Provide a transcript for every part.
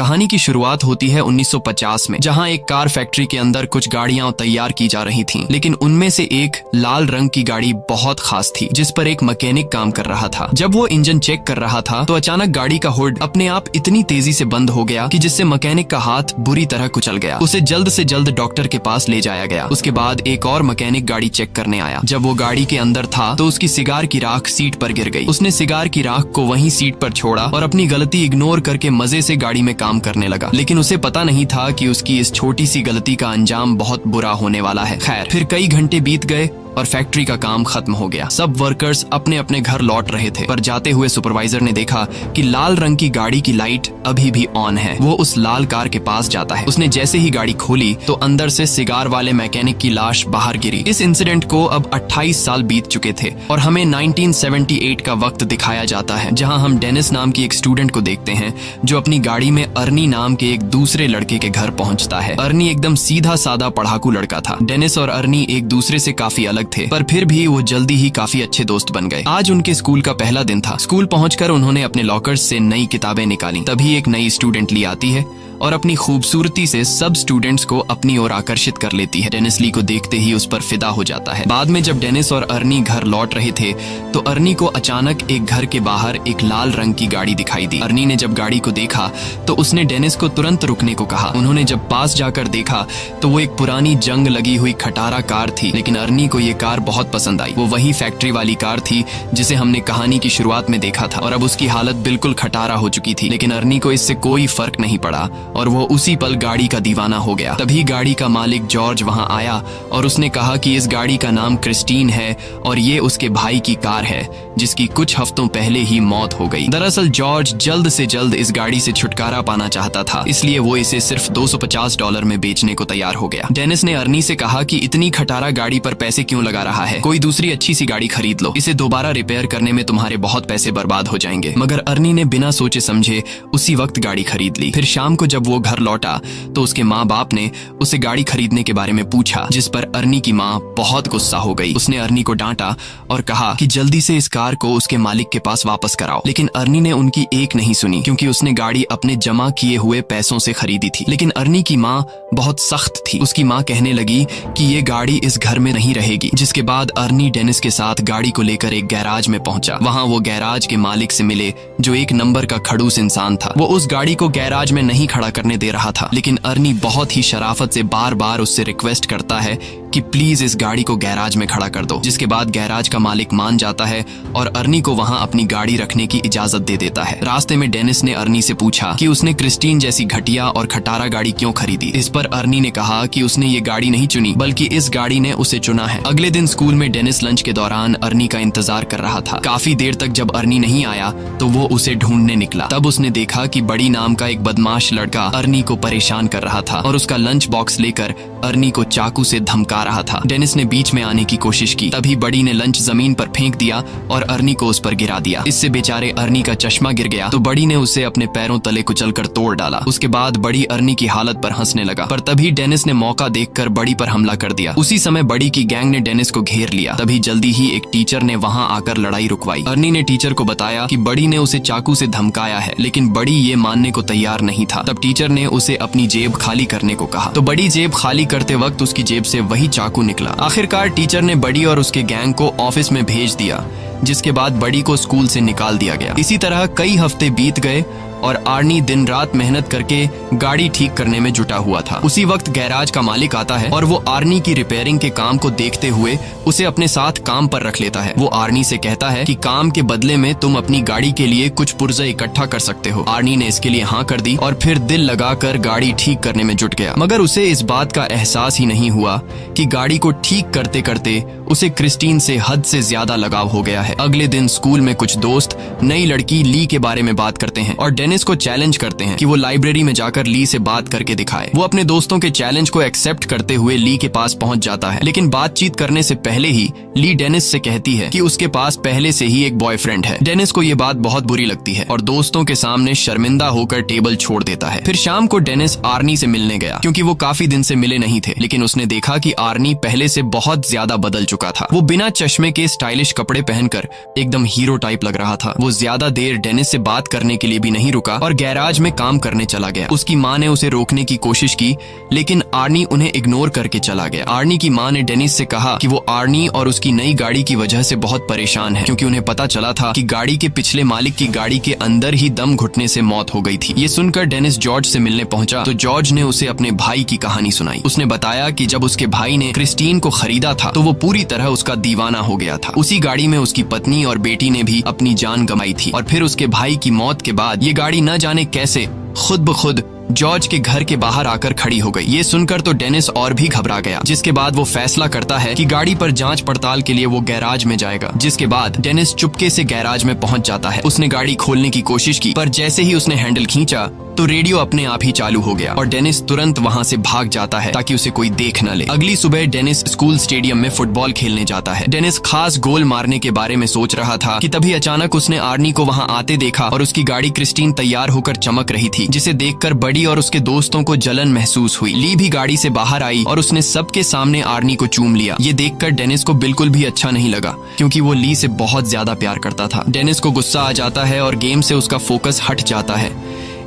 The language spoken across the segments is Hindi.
कहानी की शुरुआत होती है 1950 में, जहां एक कार फैक्ट्री के अंदर कुछ गाड़ियां तैयार की जा रही थीं, लेकिन उनमें से एक लाल रंग की गाड़ी बहुत खास थी जिस पर एक मैकेनिक काम कर रहा था। जब वो इंजन चेक कर रहा था तो अचानक गाड़ी का हुड अपने आप इतनी तेजी से बंद हो गया कि जिससे मैकेनिक का हाथ बुरी तरह कुचल गया। उसे जल्द से जल्द डॉक्टर के पास ले जाया गया। उसके बाद एक और मैकेनिक गाड़ी चेक करने आया। जब वो गाड़ी के अंदर था तो उसकी सिगार की राख सीट पर गिर गई। उसने सिगार की राख को वहीं सीट पर छोड़ा और अपनी गलती इग्नोर करके मजे से गाड़ी में काम करने लगा, लेकिन उसे पता नहीं था कि उसकी इस छोटी सी गलती का अंजाम बहुत बुरा होने वाला है। खैर, फिर कई घंटे बीत गए और फैक्ट्री का काम खत्म हो गया। सब वर्कर्स अपने अपने घर लौट रहे थे, पर जाते हुए सुपरवाइजर ने देखा कि लाल रंग की गाड़ी की लाइट अभी भी ऑन है। वो उस लाल कार के पास जाता है। उसने जैसे ही गाड़ी खोली तो अंदर से सिगार वाले मैकेनिक की लाश बाहर गिरी। इस इंसिडेंट को अब 28 साल बीत चुके थे और हमें 1978 का वक्त दिखाया जाता है, जहां हम डेनिस नाम की एक स्टूडेंट को देखते हैं जो अपनी गाड़ी में अर्नी नाम के एक दूसरे लड़के के घर पहुंचता है। अर्नी एकदम सीधा साधा पढ़ाकू लड़का था। डेनिस और अर्नी एक दूसरे से काफी अलग थे, पर फिर भी वो जल्दी ही काफी अच्छे दोस्त बन गए। आज उनके स्कूल का पहला दिन था। स्कूल पहुंचकर उन्होंने अपने लॉकर्स से नई किताबें निकाली। तभी एक नई स्टूडेंट ली आती है और अपनी खूबसूरती से सब स्टूडेंट्स को अपनी ओर आकर्षित कर लेती है। डेनिस ली को देखते ही उस पर फिदा हो जाता है। बाद में जब डेनिस और अर्नी घर लौट रहे थे तो अर्नी को अचानक एक घर के बाहर एक लाल रंग की गाड़ी दिखाई दी। अर्नी ने जब गाड़ी को देखा तो उसने डेनिस को तुरंत रुकने को कहा। उन्होंने जब पास जाकर देखा तो वो एक पुरानी जंग लगी हुई खटारा कार थी, लेकिन अर्नी को ये कार बहुत पसंद आई। वो वही फैक्ट्री वाली कार थी जिसे हमने कहानी की शुरुआत में देखा था, और अब उसकी हालत बिल्कुल खटारा हो चुकी थी, लेकिन अर्नी को इससे कोई फर्क नहीं पड़ा और वो उसी पल गाड़ी का दीवाना हो गया। तभी गाड़ी का मालिक जॉर्ज वहां आया और उसने कहा कि इस गाड़ी का नाम क्रिस्टीन है और ये उसके भाई की कार है जिसकी कुछ हफ्तों पहले ही मौत हो गई। दरअसल जॉर्ज जल्द से जल्द इस गाड़ी से छुटकारा पाना चाहता था, इसलिए वो इसे सिर्फ $250 में बेचने को तैयार हो गया। डेनिस ने अर्नी से कहा कि इतनी खटारा गाड़ी पर पैसे क्यों लगा रहा है, कोई दूसरी अच्छी सी गाड़ी खरीद लो, इसे दोबारा रिपेयर करने में तुम्हारे बहुत पैसे बर्बाद हो जाएंगे। मगर अर्नी ने बिना सोचे समझे उसी वक्त गाड़ी खरीद ली। फिर शाम को जब वो घर लौटा तो उसके माँ बाप ने उसे गाड़ी खरीदने के बारे में पूछा, जिस पर अर्नी की माँ बहुत गुस्सा हो गई। उसने अर्नी को डांटा और कहा कि जल्दी से इस कार को उसके मालिक के पास वापस कराओ, लेकिन अर्नी ने उनकी एक नहीं सुनी क्योंकि उसने गाड़ी अपने जमा किए हुए पैसों से खरीदी थी। लेकिन अर्नी की माँ बहुत सख्त थी। उसकी माँ कहने लगी कि ये गाड़ी इस घर में नहीं रहेगी। जिसके बाद अर्नी डेनिस के साथ गाड़ी को लेकर एक गैराज में पहुंचा। वहां वो गैराज के मालिक से मिले जो एक नंबर का खड़ूस इंसान था। वो उस गाड़ी को गैराज में नहीं खड़ा करने दे रहा था, लेकिन अर्नी बहुत ही शराफत से बार बार उससे रिक्वेस्ट करता है कि प्लीज इस गाड़ी को गैराज में खड़ा कर दो। जिसके बाद गैराज का मालिक मान जाता है और अर्नी को वहां अपनी गाड़ी रखने की इजाजत दे देता है। रास्ते में डेनिस ने अर्नी से पूछा कि उसने क्रिस्टीन जैसी घटिया और खटारा गाड़ी क्यों खरीदी। इस पर अर्नी ने कहा कि उसने ये गाड़ी नहीं चुनी, बल्कि इस गाड़ी ने उसे चुना है। अगले दिन स्कूल में डेनिस लंच के दौरान अर्नी का इंतजार कर रहा था। काफी देर तक जब अर्नी नहीं आया तो वो उसे ढूंढने निकला। तब उसने देखा कि बड़ी नाम का एक बदमाश लड़का अर्नी को परेशान कर रहा था और उसका लंच बॉक्स लेकर अर्नी को चाकू से धमका रहा था। डेनिस ने बीच में आने की कोशिश की, तभी बड़ी ने लंच जमीन पर फेंक दिया और अर्नी को उस पर गिरा दिया। इससे बेचारे अर्नी का चश्मा गिर गया तो बड़ी ने उसे अपने पैरों तले कुचलकर तोड़ डाला। उसके बाद बड़ी अर्नी की हालत पर हंसने लगा, पर तभी डेनिस ने मौका देखकर बड़ी पर हमला कर दिया। उसी समय बड़ी की गैंग ने डेनिस को घेर लिया। तभी जल्दी ही एक टीचर ने वहां आकर लड़ाई रुकवाई। अर्नी ने टीचर को बताया कि बड़ी ने उसे चाकू से धमकाया है, लेकिन बड़ी ये मानने को तैयार नहीं था। तब टीचर ने उसे अपनी जेब खाली करने को कहा, तो बड़ी जेब खाली करते वक्त उसकी जेब से वही चाकू निकला। आखिरकार टीचर ने बड़ी और उसके गैंग को ऑफिस में भेज दिया, जिसके बाद बड़ी को स्कूल से निकाल दिया गया। इसी तरह कई हफ्ते बीत गए और आर्नी दिन रात मेहनत करके गाड़ी ठीक करने में जुटा हुआ था। उसी वक्त गैराज का मालिक आता है और वो आर्नी की रिपेयरिंग के काम को देखते हुए उसे अपने साथ काम पर रख लेता है। वो आर्नी से कहता है कि काम के बदले में तुम अपनी गाड़ी के लिए कुछ पुर्जे इकट्ठा कर सकते हो। आर्नी ने इसके लिए हाँ कर दी और फिर दिल लगाकर गाड़ी ठीक करने में जुट गया। मगर उसे इस बात का एहसास ही नहीं हुआ कि गाड़ी को ठीक करते करते उसे क्रिस्टीन से हद से ज्यादा लगाव हो गया है। अगले दिन स्कूल में कुछ दोस्त नई लड़की ली के बारे में बात करते हैं और डेनिस को चैलेंज करते हैं कि वो लाइब्रेरी में जाकर ली से बात करके दिखाए। वो अपने दोस्तों के चैलेंज को एक्सेप्ट करते हुए ली के पास पहुंच जाता है, लेकिन बातचीत करने से पहले ही ली डेनिस से कहती है कि उसके पास पहले से ही एक बॉयफ्रेंड है। डेनिस को ये बात बहुत बुरी लगती है और दोस्तों के सामने शर्मिंदा होकर टेबल छोड़ देता है। फिर शाम को डेनिस आर्नी से मिलने गया क्योंकि वो काफी दिन से मिले नहीं थे, लेकिन उसने देखा कि आर्नी पहले से बहुत ज्यादा बदल चुका था। वो बिना चश्मे के स्टाइलिश कपड़े पहनकर एकदम हीरो टाइप लग रहा था। वो ज्यादा देर डेनिस से बात करने के लिए भी नहीं रुका रुका और गैराज में काम करने चला गया। उसकी माँ ने उसे रोकने की कोशिश की, लेकिन आर्नी उन्हें इग्नोर करके चला गया। आर्नी की माँ ने डेनिस से कहा कि वो आर्नी और उसकी नई गाड़ी की वजह से बहुत परेशान है, क्योंकि उन्हें पता चला था कि गाड़ी के पिछले मालिक की गाड़ी के अंदर ही दम घुटने से मौत हो गई थी। ये सुनकर डेनिस जॉर्ज से मिलने पहुंचा तो जॉर्ज ने उसे अपने भाई की कहानी सुनाई। उसने बताया कि जब उसके भाई ने क्रिस्टीन को खरीदा था तो वो पूरी तरह उसका दीवाना हो गया था। उसी गाड़ी में उसकी पत्नी और बेटी ने भी अपनी जान गंवाई थी और फिर उसके भाई की मौत के बाद ये गाड़ी न जाने कैसे खुद ब खुद जॉर्ज के घर के बाहर आकर खड़ी हो गई। ये सुनकर तो डेनिस और भी घबरा गया, जिसके बाद वो फैसला करता है कि गाड़ी पर जांच पड़ताल के लिए वो गैराज में जाएगा। जिसके बाद डेनिस चुपके से गैराज में पहुंच जाता है। उसने गाड़ी खोलने की कोशिश की, पर जैसे ही उसने हैंडल खींचा तो रेडियो अपने आप ही चालू हो गया और डेनिस तुरंत वहां से भाग जाता है ताकि उसे कोई देख न ले। अगली सुबह डेनिस स्कूल स्टेडियम में फुटबॉल खेलने जाता है। डेनिस खास गोल मारने के बारे में सोच रहा था कि तभी अचानक उसने आर्नी को वहां आते देखा और उसकी गाड़ी क्रिस्टीन तैयार होकर चमक रही थी, जिसे देखकर बडी और उसके दोस्तों को जलन महसूस हुई। ली भी गाड़ी से बाहर आई और उसने सबके सामने आर्नी को चूम लिया। ये देखकर डेनिस को बिल्कुल भी अच्छा नहीं लगा, क्योंकि वो ली से बहुत ज्यादा प्यार करता था। डेनिस को गुस्सा आ जाता है और गेम से उसका फोकस हट जाता है।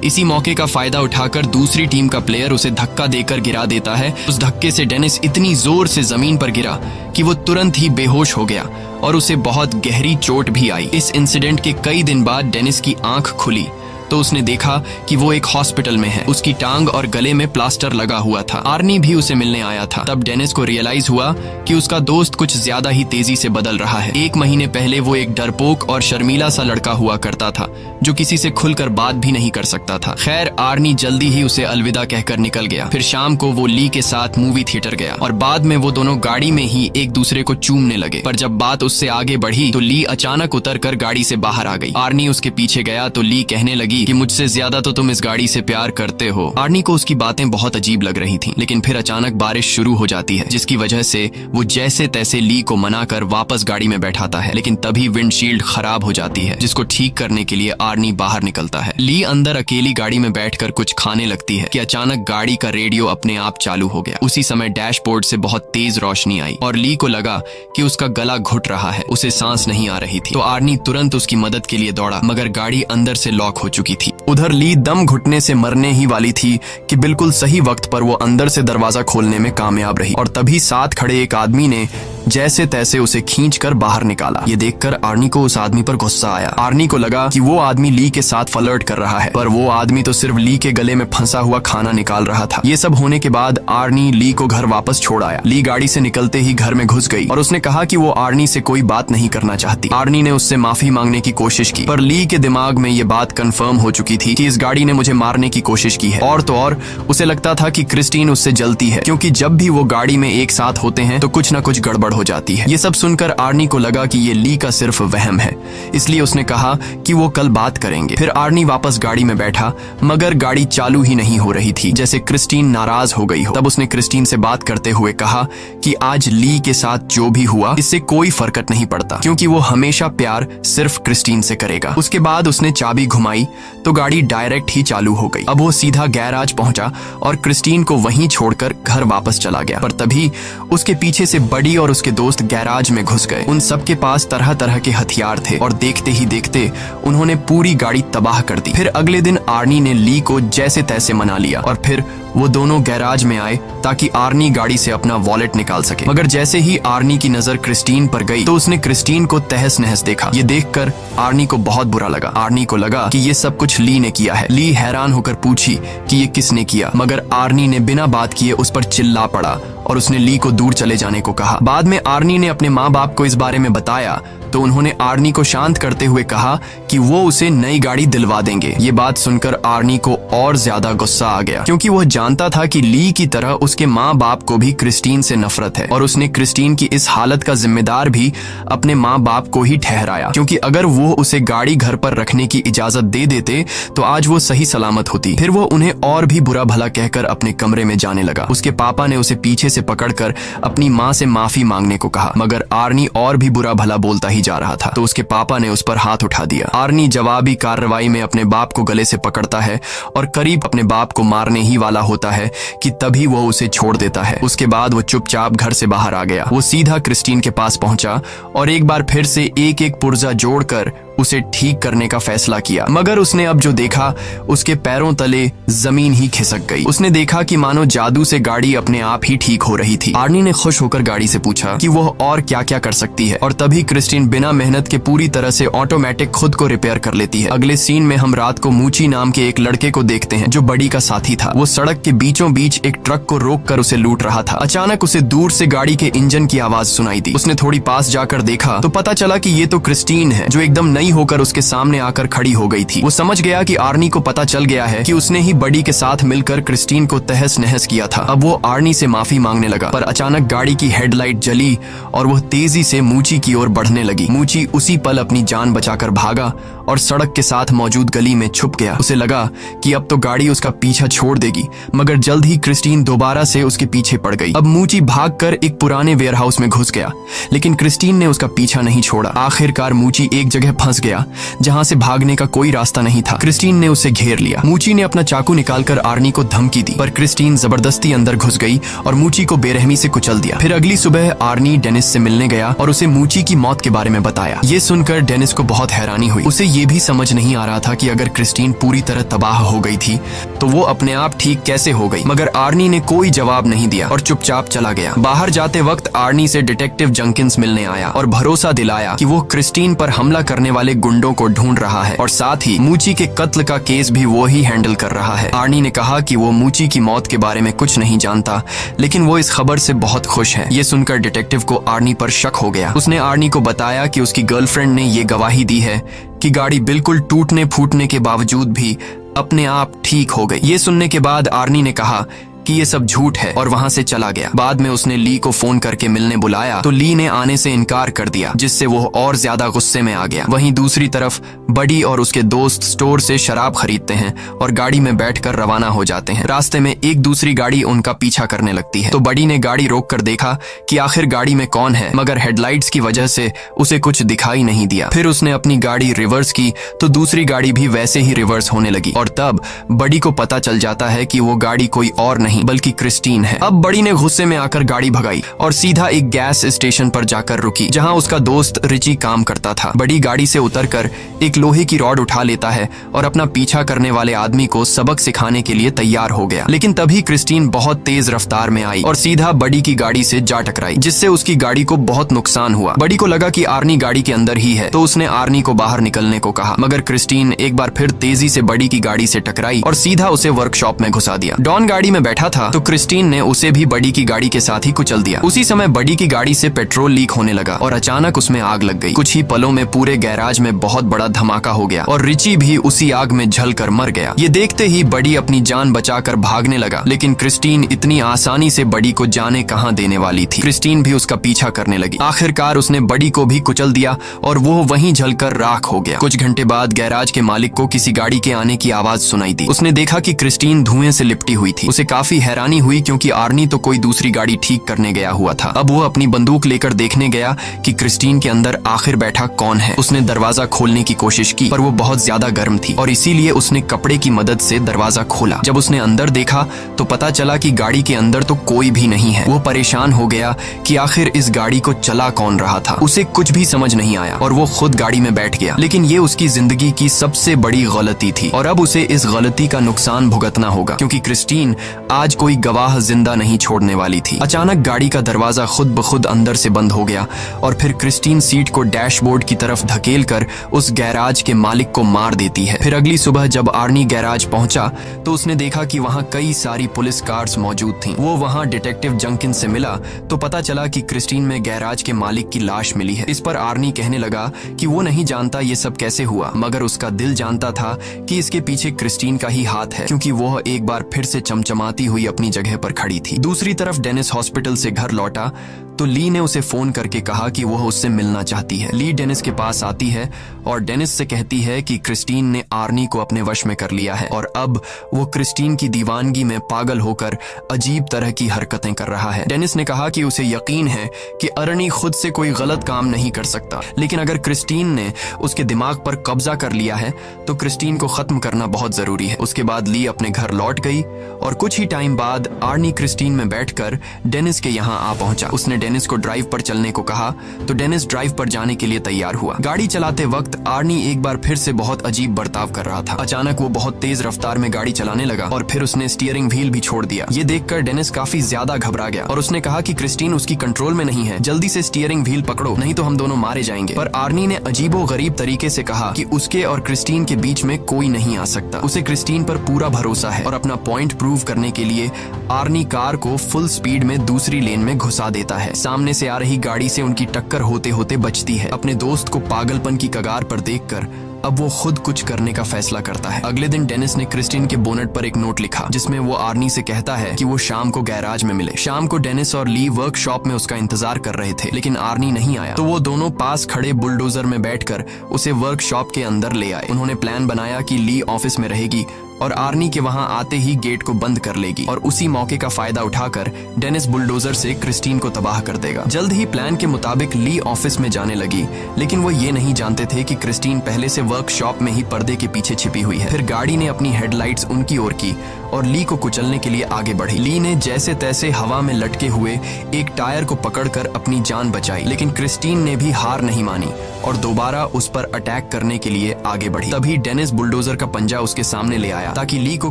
इसी मौके का फायदा उठाकर दूसरी टीम का प्लेयर उसे धक्का देकर गिरा देता है। उस धक्के से डेनिस इतनी जोर से जमीन पर गिरा कि वो तुरंत ही बेहोश हो गया और उसे बहुत गहरी चोट भी आई। इस इंसिडेंट के कई दिन बाद डेनिस की आंख खुली तो उसने देखा कि वो एक हॉस्पिटल में है। उसकी टांग और गले में प्लास्टर लगा हुआ था। आर्नी भी उसे मिलने आया था। तब डेनिस को रियलाइज हुआ कि उसका दोस्त कुछ ज्यादा ही तेजी से बदल रहा है। 1 महीने पहले वो एक डरपोक और शर्मीला सा लड़का हुआ करता था, जो किसी से खुलकर बात भी नहीं कर सकता था। खैर, आर्नी जल्दी ही उसे अलविदा कहकर निकल गया। फिर शाम को वो ली के साथ मूवी थिएटर गया और बाद में वो दोनों गाड़ी में ही एक दूसरे को चूमने लगे। पर जब बात उससे आगे बढ़ी तो ली अचानक उतरकर गाड़ी से बाहर आ गई। आर्नी उसके पीछे गया तो ली कहने लगी कि मुझसे ज्यादा तो तुम इस गाड़ी से प्यार करते हो। आर्नी को उसकी बातें बहुत अजीब लग रही थीं, लेकिन फिर अचानक बारिश शुरू हो जाती है, जिसकी वजह से वो जैसे तैसे ली को मनाकर वापस गाड़ी में बैठाता है। लेकिन तभी विंडशील्ड खराब हो जाती है, जिसको ठीक करने के लिए आर्नी बाहर निकलता है। ली अंदर अकेली गाड़ी में बैठकर कुछ खाने लगती है कि अचानक गाड़ी का रेडियो अपने आप चालू हो गया। उसी समय डैशबोर्ड से बहुत तेज रोशनी आई और ली को लगा कि उसका गला घुट रहा है, उसे सांस नहीं आ रही थी। तो आर्नी तुरंत उसकी मदद के लिए दौड़ा, मगर गाड़ी अंदर से लॉक हो चुकी थी। उधर ली दम घुटने से मरने ही वाली थी कि बिल्कुल सही वक्त पर वो अंदर से दरवाजा खोलने में कामयाब रही और तभी साथ खड़े एक आदमी ने जैसे तैसे उसे खींचकर बाहर निकाला। ये देखकर आर्नी को उस आदमी पर गुस्सा आया। आर्नी को लगा कि वो आदमी ली के साथ फ्लर्ट कर रहा है, पर वो आदमी तो सिर्फ ली के गले में फंसा हुआ खाना निकाल रहा था। ये सब होने के बाद आर्नी ली को घर वापस छोड़ आया। ली गाड़ी से निकलते ही घर में घुस गई और उसने कहा कि वो आर्नी से कोई बात नहीं करना चाहती। आर्नी ने उससे माफी मांगने की कोशिश की, पर ली के दिमाग में ये बात कंफर्म हो चुकी थी कि इस गाड़ी ने मुझे मारने की कोशिश की है। और तो और उसे लगता था कि क्रिस्टीन उससे जलती है, क्योंकि जब भी वो गाड़ी में एक साथ होते हैं तो कुछ न कुछ गड़बड़ हो जाती है। ये सब सुनकर आर्नी को लगा कि ये ली का सिर्फ वहम है, इसलिए उसने कहा कि वो कल बात करेंगे। फिर आर्नी वापस गाड़ी में बैठा, मगर गाड़ी चालू ही नहीं हो रही थी, जैसे क्रिस्टीन नाराज हो गई हो। तब उसने क्रिस्टीन से बात करते हुए कहा कि आज ली के साथ जो भी हुआ इससे कोई फर्क नहीं पड़ता, क्योंकि वो हमेशा प्यार सिर्फ क्रिस्टीन से करेगा। उसके बाद उसने चाबी घुमाई तो गाड़ी डायरेक्ट ही चालू हो गई। अब वो सीधा गैराज पहुंचा और क्रिस्टीन को वहीं छोड़कर घर वापस चला गया। पर तभी उसके पीछे से बडी और उसके दोस्त गैराज में घुस गए। उन सबके पास तरह तरह के हथियार थे और देखते ही देखते उन्होंने पूरी गाड़ी तबाह कर दी। फिर अगले दिन आर्नी ने ली को जैसे तैसे मना लिया और फिर वो दोनों गैराज में आए ताकि आर्नी गाड़ी से अपना वॉलेट निकाल सके। मगर जैसे ही आर्नी की नजर क्रिस्टीन पर गई तो उसने क्रिस्टीन को तहस नहस देखा। ये देखकर आर्नी को बहुत बुरा लगा। आर्नी को लगा कि ये सब कुछ ली ने किया है। ली हैरान होकर पूछी कि ये किसने किया, मगर आर्नी ने बिना बात किए उस पर चिल्ला पड़ा और उसने ली को दूर चले जाने को कहा। बाद में आर्नी ने अपने माँ बाप को इस बारे में बताया तो उन्होंने आर्नी को शांत करते हुए कहा कि वो उसे नई गाड़ी दिलवा देंगे। ये बात सुनकर आर्नी को और ज्यादा गुस्सा आ गया, क्योंकि वह जानता था कि ली की तरह उसके माँ बाप को भी क्रिस्टीन से नफरत है और उसने क्रिस्टीन की इस हालत का जिम्मेदार भी अपने माँ बाप को ही ठहराया, क्योंकि अगर वो उसे गाड़ी घर पर रखने की इजाजत दे देते तो आज वो सही सलामत होती। फिर वो उन्हें और भी बुरा भला कहकर अपने कमरे में जाने लगा। उसके पापा ने उसे पीछे से पकड़कर अपनी माँ से माफी मांगने को कहा, मगर आर्नी और भी बुरा भला बोलता ही जा रहा था, तो उसके पापा ने उस पर हाथ उठा दिया। आर्नी जवाबी कार्रवाई में अपने बाप को गले से पकड़ता है और करीब अपने बाप को मारने ही वाला होता है कि तभी वो उसे छोड़ देता है। उसके बाद वो चुपचाप घर से बाहर आ गया। वो सीधा क्रिस्टीन के पास पहुंचा और एक बार फिर से एक एक पुर्जा जोड़कर उसे ठीक करने का फैसला किया। मगर उसने अब जो देखा उसके पैरों तले जमीन ही खिसक गई। उसने देखा कि मानो जादू से गाड़ी अपने आप ही ठीक हो रही थी। आर्नी ने खुश होकर गाड़ी से पूछा कि वह और क्या क्या कर सकती है, और तभी क्रिस्टीन बिना मेहनत के पूरी तरह से ऑटोमेटिक खुद को रिपेयर कर लेती है। अगले सीन में हम रात को मूची नाम के एक लड़के को देखते हैं जो बडी का साथी था। वो सड़क के बीचों बीच एक ट्रक को रोककर उसे लूट रहा था। अचानक उसे दूर से गाड़ी के इंजन की आवाज सुनाई दी। उसने थोड़ी पास जाकर देखा तो पता चला कि ये तो क्रिस्टीन है, जो एकदम नई होकर उसके सामने आकर खड़ी हो गई थी। वो समझ गया कि आर्नी को पता चल गया है कि उसने ही बडी के साथ मिलकर क्रिस्टीन को तहस नहस किया था। अब वो आर्नी से माफी मांगने लगा, पर अचानक गाड़ी की हेडलाइट जली और वो तेजी से मूची की ओर बढ़ने लगी। मूची उसी पल अपनी जान बचाकर भागा और सड़क के साथ मौजूद गली में छुप गया। उसे लगा कि अब तो गाड़ी उसका पीछा छोड़ देगी, मगर जल्द ही क्रिस्टीन दोबारा से उसके पीछे पड़ गई। अब मूची भागकर एक पुराने वेयरहाउस में घुस गया, लेकिन क्रिस्टीन ने उसका पीछा नहीं छोड़ा। आखिरकार मूची एक जगह फंस गया जहां से भागने का कोई रास्ता नहीं था। क्रिस्टीन ने उसे घेर लिया। मूची ने अपना चाकू निकालकर आर्नी को धमकी दी, पर क्रिस्टीन जबरदस्ती अंदर घुस गई और मूची को बेरहमी से कुचल दिया। फिर अगली सुबह आर्नी डेनिस से मिलने गया और उसे मूची की मौत के बारे में बताया। ये सुनकर डेनिस को बहुत हैरानी हुई। उसे ये भी समझ नहीं आ रहा था कि अगर क्रिस्टीन पूरी तरह तबाह हो गई थी तो वो अपने आप ठीक कैसे हो गई। मगर आर्नी ने कोई जवाब नहीं दिया और चुपचाप चला गया। बाहर जाते वक्त आर्नी से डिटेक्टिव जंकिंस मिलने आया और भरोसा दिलाया कि वो क्रिस्टीन पर हमला करने वाले गुंडों को ढूंढ रहा है और साथ ही मूची के कत्ल का केस भी वो ही हैंडल कर रहा है। आर्नी ने कहा कि वो मूची की मौत के बारे में कुछ नहीं जानता, लेकिन वो इस खबर से बहुत खुश है। ये सुनकर डिटेक्टिव को आर्नी पर शक हो गया। उसने आर्नी को बताया कि उसकी गर्लफ्रेंड ने ये गवाही दी है कि गाड़ी बिल्कुल टूटने फूटने के बावजूद भी अपने आप ठीक हो गई। ये सुनने के बाद आर्नी ने कहा कि ये सब झूठ है और वहां से चला गया। बाद में उसने ली को फोन करके मिलने बुलाया तो ली ने आने से इनकार कर दिया, जिससे वो और ज्यादा गुस्से में आ गया। वहीं दूसरी तरफ बडी और उसके दोस्त स्टोर से शराब खरीदते हैं और गाड़ी में बैठकर रवाना हो जाते हैं। रास्ते में एक दूसरी गाड़ी उनका पीछा करने लगती है तो बडी ने गाड़ी रोक कर देखा कि आखिर गाड़ी में कौन है, मगर हेडलाइट्स की वजह से उसे कुछ दिखाई नहीं दिया। फिर उसने अपनी गाड़ी रिवर्स की तो दूसरी गाड़ी भी वैसे ही रिवर्स होने लगी और तब बडी को पता चल जाता है कि वो गाड़ी कोई और नहीं बल्कि क्रिस्टीन है। अब बडी ने गुस्से में आकर गाड़ी भगाई और सीधा एक गैस स्टेशन पर जाकर रुकी जहां उसका दोस्त रिची काम करता था। बडी गाड़ी से उतरकर एक लोहे की रॉड उठा लेता है और अपना पीछा करने वाले आदमी को सबक सिखाने के लिए तैयार हो गया। लेकिन तभी क्रिस्टीन बहुत तेज रफ्तार में आई और सीधा बडी की गाड़ी से जा टकराई, जिससे उसकी गाड़ी को बहुत नुकसान हुआ। बडी को लगा कि आर्नी गाड़ी के अंदर ही है तो उसने आर्नी को बाहर निकलने को कहा, मगर क्रिस्टीन एक बार फिर तेजी से बडी की गाड़ी से टकराई और सीधा उसे वर्कशॉप में घुसा दिया। डॉन गाड़ी में बैठा था तो क्रिस्टीन ने उसे भी बडी की गाड़ी के साथ ही कुचल दिया। उसी समय बडी की गाड़ी से पेट्रोल लीक होने लगा और अचानक उसमें आग लग गई। कुछ ही पलों में पूरे गैराज में बहुत बड़ा धमाका हो गया और रिची भी उसी आग में जलकर मर गया। ये देखते ही बडी अपनी जान बचाकर भागने लगा, लेकिन क्रिस्टीन इतनी आसानी से बडी को जाने कहां देने वाली थी। क्रिस्टीन भी उसका पीछा करने लगी। आखिरकार उसने बडी को भी कुचल दिया और वो वहीं जलकर राख हो गया। कुछ घंटे बाद गैराज के मालिक को किसी गाड़ी के आने की आवाज सुनाई दी। उसने देखा कि क्रिस्टीन धुएं से लिपटी हुई थी। उसे काफी हैरानी हुई क्योंकि आर्नी तो कोई दूसरी गाड़ी ठीक करने गया हुआ था। अब वो अपनी बंदूक लेकर देखने गया कि क्रिस्टीन के अंदर आखिर बैठा कौन है। उसने दरवाजा खोलने की कोशिश की पर वो बहुत ज्यादा गर्म थी और इसीलिए उसने कपड़े की मदद से दरवाजा खोला। जब उसने अंदर देखा तो पता चला कि गाड़ी के अंदर तो कोई भी नहीं है। वो परेशान हो गया कि आखिर इस गाड़ी को चला कौन रहा था। उसे कुछ भी समझ नहीं आया और वो खुद गाड़ी में बैठ गया। लेकिन ये उसकी जिंदगी की सबसे बड़ी गलती थी और अब उसे इस गलती का नुकसान भुगतना होगा, क्योंकि क्रिस्टीन आज कोई गवाह जिंदा नहीं छोड़ने वाली थी। अचानक गाड़ी का दरवाजा खुद ब खुद अंदर से बंद हो गया और फिर क्रिस्टीन सीट को डैशबोर्ड की तरफ धकेलकर उस गैराज के मालिक को मार देती है। फिर अगली सुबह जब आर्नी गैराज पहुंचा तो उसने देखा कि वहां कई सारी पुलिस कार्स मौजूद थीं। वो वहां डिटेक्टिव जंकिन से मिला तो पता चला कि क्रिस्टीन में गैराज के मालिक की लाश मिली है। इस पर आर्नी कहने लगा कि वो नहीं जानता ये सब कैसे हुआ, मगर उसका दिल जानता था कि इसके पीछे क्रिस्टीन का ही हाथ है, क्योंकि वो एक बार फिर से चमचमाती हुई अपनी जगह पर खड़ी थी। दूसरी तरफ डेनिस हॉस्पिटल से घर लौटा तो ली ने उसे फोन करके कहा कि वह उससे मिलना चाहती है। ली डेनिस के पास आती है और डेनिस से कहती है कि क्रिस्टीन ने आर्नी को अपने वश में कर लिया है और अब वो क्रिस्टीन की दीवानगी में पागल होकर अजीब तरह की हरकतें कर रहा है। डेनिस ने कहा कि उसे यकीन है कि आर्नी खुद से कोई गलत काम नहीं कर सकता, लेकिन अगर क्रिस्टीन ने उसके दिमाग पर कब्जा कर लिया है तो क्रिस्टीन को खत्म करना बहुत जरूरी है। उसके बाद ली अपने घर लौट गई और कुछ ही टाइम बाद आर्नी क्रिस्टीन में बैठकर डेनिस के यहाँ आ पहुंचा। उसने डेनिस को ड्राइव पर चलने को कहा तो डेनिस ड्राइव पर जाने के लिए तैयार हुआ। गाड़ी चलाते वक्त आर्नी एक बार फिर से बहुत अजीब बर्ताव कर रहा था। अचानक वो बहुत तेज रफ्तार में गाड़ी चलाने लगा और फिर उसने स्टीयरिंग व्हील भी छोड़ दिया। ये देखकर डेनिस काफी ज्यादा घबरा गया और उसने कहा कि क्रिस्टीन उसकी कंट्रोल में नहीं है, जल्दी से स्टीयरिंग व्हील पकड़ो नहीं तो हम दोनों मारे जाएंगे। पर आर्नी ने अजीबो गरीब तरीके से कहा कि उसके और क्रिस्टीन के बीच में कोई नहीं आ सकता। उसे क्रिस्टीन पर पूरा भरोसा है और अपना पॉइंट प्रूव करने के लिए आर्नी कार को फुल स्पीड में दूसरी लेन में घुसा देता है। सामने से आ रही गाड़ी से उनकी टक्कर होते होते बचती है। अपने दोस्त को पागलपन की कगार पर देखकर अब वो खुद कुछ करने का फैसला करता है। अगले दिन डेनिस ने क्रिस्टीन के बोनट पर एक नोट लिखा जिसमें वो आर्नी से कहता है कि वो शाम को गैराज में मिले। शाम को डेनिस और ली वर्कशॉप में उसका इंतजार कर रहे थे लेकिन आर्नी नहीं आया, तो वो दोनों पास खड़े बुलडोजर में बैठकर उसे वर्कशॉप के अंदर ले आए। उन्होंने प्लान बनाया कि ली ऑफिस में रहेगी और आर्नी के वहां आते ही गेट को बंद कर लेगी और उसी मौके का फायदा उठाकर डेनिस बुलडोजर से क्रिस्टीन को तबाह कर देगा। जल्द ही प्लान के मुताबिक ली ऑफिस में जाने लगी लेकिन वो ये नहीं जानते थे कि क्रिस्टीन पहले से वर्कशॉप में ही पर्दे के पीछे छिपी हुई है। फिर गाड़ी ने अपनी हेडलाइट्स उनकी ओर की और ली को कुचलने के लिए आगे बढ़ी। ली ने जैसे तैसे हवा में लटके हुए एक टायर को पकड़कर अपनी जान बचाई लेकिन क्रिस्टीन ने भी हार नहीं मानी और दोबारा उस पर अटैक करने के लिए आगे बढ़ी। तभी डेनिस बुलडोजर का पंजा उसके सामने ले आया ताकि ली को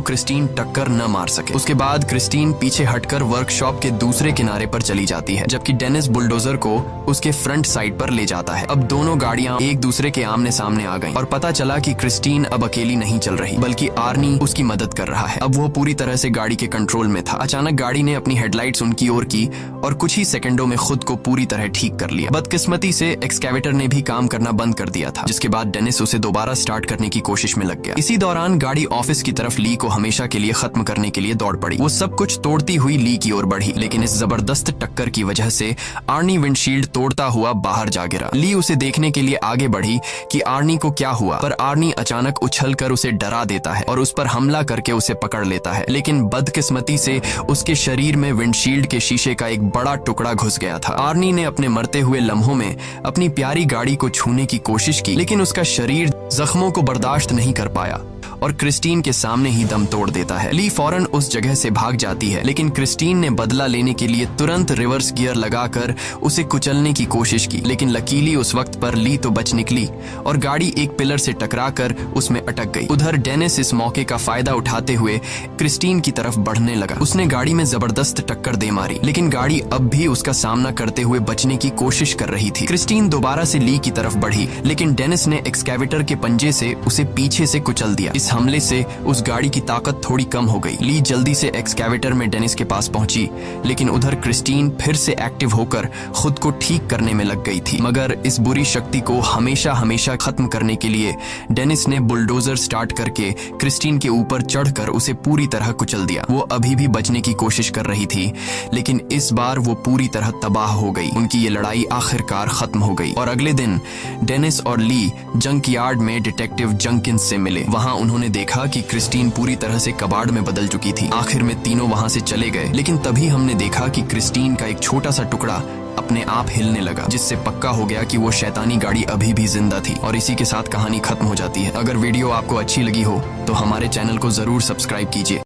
क्रिस्टीन टक्कर न मार सके। उसके बाद क्रिस्टीन पीछे हटकर वर्कशॉप के दूसरे किनारे पर चली जाती है जबकि डेनिस बुलडोजर को उसके फ्रंट साइड पर ले जाता है। अब दोनों गाड़ियां एक दूसरे के आमने सामने आ गईं और पता चला कि क्रिस्टीन अब अकेली नहीं चल रही बल्कि आर्नी उसकी मदद कर रहा है। अब वो पूरी तरह से गाड़ी के कंट्रोल में था। अचानक गाड़ी ने अपनी हेडलाइट्स उनकी ओर की और कुछ ही सेकंडों में खुद को पूरी तरह ठीक कर लिया। बदकिस्मती से एक्सकैवेटर ने भी काम करना बंद कर दिया था जिसके बाद डेनिस उसे दोबारा स्टार्ट करने की कोशिश में लग गया। इसी दौरान गाड़ी ऑफिस की तरफ ली को हमेशा के लिए खत्म करने के लिए दौड़ पड़ी। वो सब कुछ तोड़ती हुई ली की ओर बढ़ी लेकिन इस जबरदस्त टक्कर की वजह से आर्नी विंडशील्ड तोड़ता हुआ बाहर जा गिरा। ली उसे देखने के लिए आगे बढ़ी कि आर्नी को क्या हुआ, पर आर्नी अचानक उछलकर उसे डरा देता है और उस पर हमला करके उसे पकड़ लेता है लेकिन बदकिस्मती से उसके शरीर में विंडशील्ड के शीशे का एक बड़ा टुकड़ा घुस गया था। आर्नी ने अपने मरते हुए लम्हों में अपनी प्यारी गाड़ी को छूने की कोशिश की लेकिन उसका शरीर जख्मों को बर्दाश्त नहीं कर पाया और क्रिस्टीन के सामने ही दम तोड़ देता है। ली फौरन उस जगह से भाग जाती है लेकिन क्रिस्टीन ने बदला लेने के लिए तुरंत रिवर्स गियर लगाकर उसे कुचलने की कोशिश की लेकिन लकीली उस वक्त पर ली तो बच निकली और गाड़ी एक पिलर से टकराकर उसमें अटक गई। उधर डेनिस इस मौके का फायदा उठाते हुए क्रिस्टीन की तरफ बढ़ने लगा। उसने गाड़ी में जबरदस्त टक्कर दे मारी लेकिन गाड़ी अब भी उसका सामना करते हुए बचने की कोशिश कर रही थी। क्रिस्टीन दोबारा से ली की तरफ बढ़ी लेकिन डेनिस ने एक्सकैवेटर के पंजे से उसे पीछे से कुचल दिया। इस हमले से उस गाड़ी की ताकत थोड़ी कम हो गई। ली जल्दी से एक्सकैवेटर में डेनिस के पास पहुंची लेकिन उधर क्रिस्टीन फिर से एक्टिव होकर खुद को ठीक करने में लग गई थी। मगर इस बुरी शक्ति को हमेशा हमेशा खत्म करने के लिए डेनिस ने बुलडोजर स्टार्ट करके क्रिस्टीन के ऊपर चढ़कर उसे पूरी तरह कुचल दिया। वो अभी भी बचने की कोशिश कर रही थी लेकिन इस बार वो पूरी तरह तबाह हो गई। उनकी ये लड़ाई आखिरकार खत्म हो गई और अगले दिन डेनिस और ली जंक यार्ड में डिटेक्टिव जंकिंस से मिले। वहां उन्होंने देखा कि क्रिस्टीन पूरी तरह से कबाड़ में बदल चुकी थी। आखिर में तीनों वहां से चले गए लेकिन तभी हमने देखा कि क्रिस्टीन का एक छोटा सा टुकड़ा अपने आप हिलने लगा जिससे पक्का हो गया कि वो शैतानी गाड़ी अभी भी जिंदा थी और इसी के साथ कहानी खत्म हो जाती है। अगर वीडियो आपको अच्छी लगी हो तो हमारे चैनल को जरूर सब्सक्राइब कीजिए।